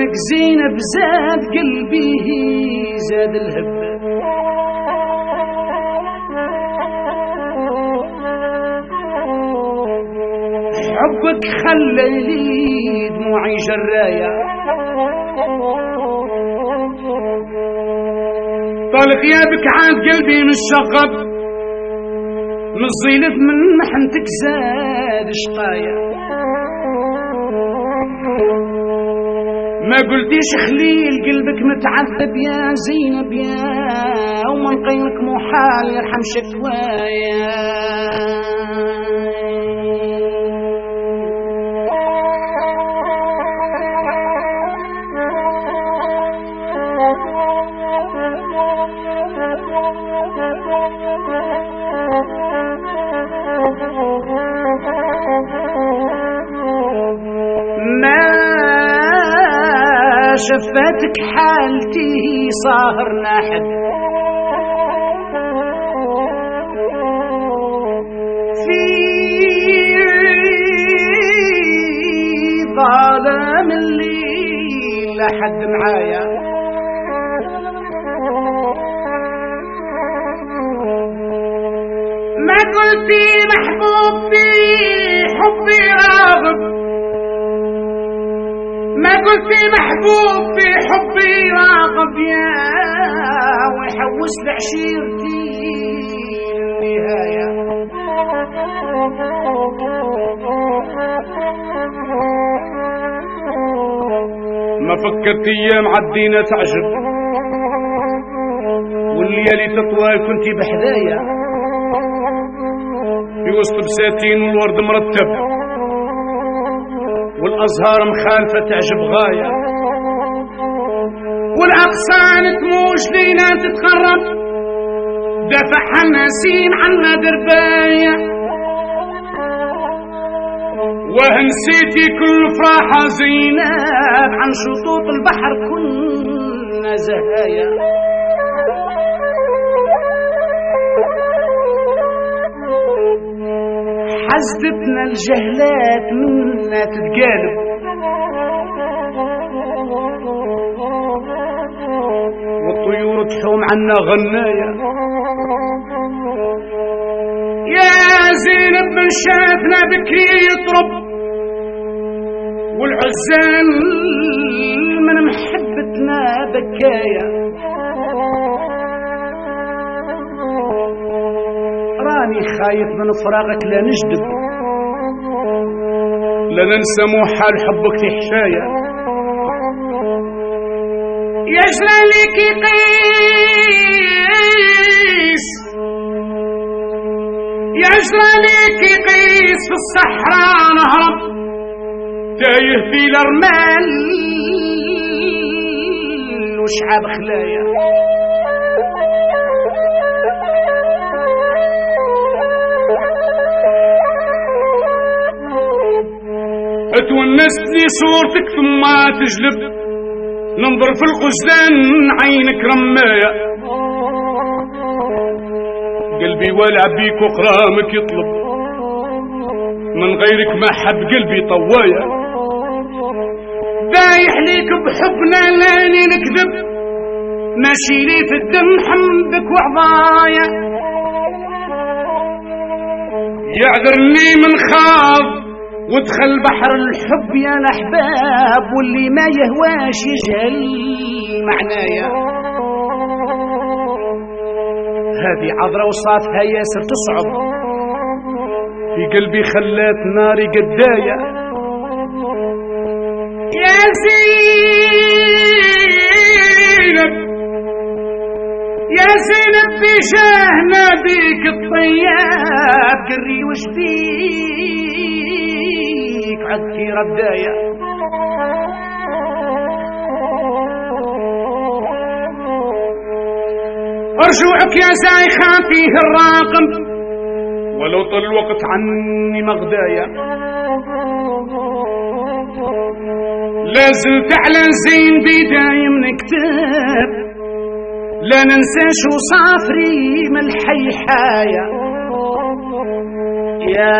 صورتك زينة بزاد قلبي زاد الهب. حبك خلى لي دموعي جراية، طال غيابك عاد قلبي من الشغب، من الزيلف من محنتك زاد شقايا. ما قلتيش خليل قلبك متعذب يا زينب يا، ومن غيرك محال يرحم شكوايا. ما شفتك حالتي صاهر ناحد، في ظلام الليل لحد معايا. ما قلتي محبوبي حبي راغب، ما قلتي محبوب في حبي راغب يا، ويحوس لعشيرتي النهاية. ما فكرت ايام عدينا تعجب، والليالي تطوى كنتي بحذايا، في وسط بساتين والورد مرتب، والأزهار مخالفة تعجب غاية، والأغصان تموج لينا تتقرب، دافع حناسين عنا درباية. وهنسيتي كل فراحة زينب، عن شطوط البحر كنا زهايا. حزتنا الجهلات منا تتقالب، والطيور تحوم عنا غنايا. يا زينب من شافنا بكي يطرب، والعزال من محبتنا بكايا. راني خايف من فراغك لا نجدب، لا ننسى محال حبك في حشايا. يجرى لك قيس، يجرى لك قيس في الصحراء نهرب، تايه في الرمال وشعاب خلايا. اتونست لي صورتك ثم تجلب، ننظر في الغزلان عينك رماية. قلبي والع بيك وقرامك يطلب، من غيرك ما حب قلبي طوايا. بايح ليك بحبنا لاني نكذب، ماشي لي في الدم حمدك وعضايا. يعذرني من خاض ودخل بحر الحب يا الأحباب، واللي ما يهواش يجهل معنايا. هذه عذرة وصافها ياسر تصعب، في قلبي خلات ناري قدايا. يا زينب يا زينب بجاهنا بيك الطياب، قري وش بيك عدكي ردايا. ارجوعك يا زايخة فيه الراقم، ولو طال الوقت عني مغدايا. لازلت على زين بداية من كتاب، لا ننساش وصافري من الحيحايا. يا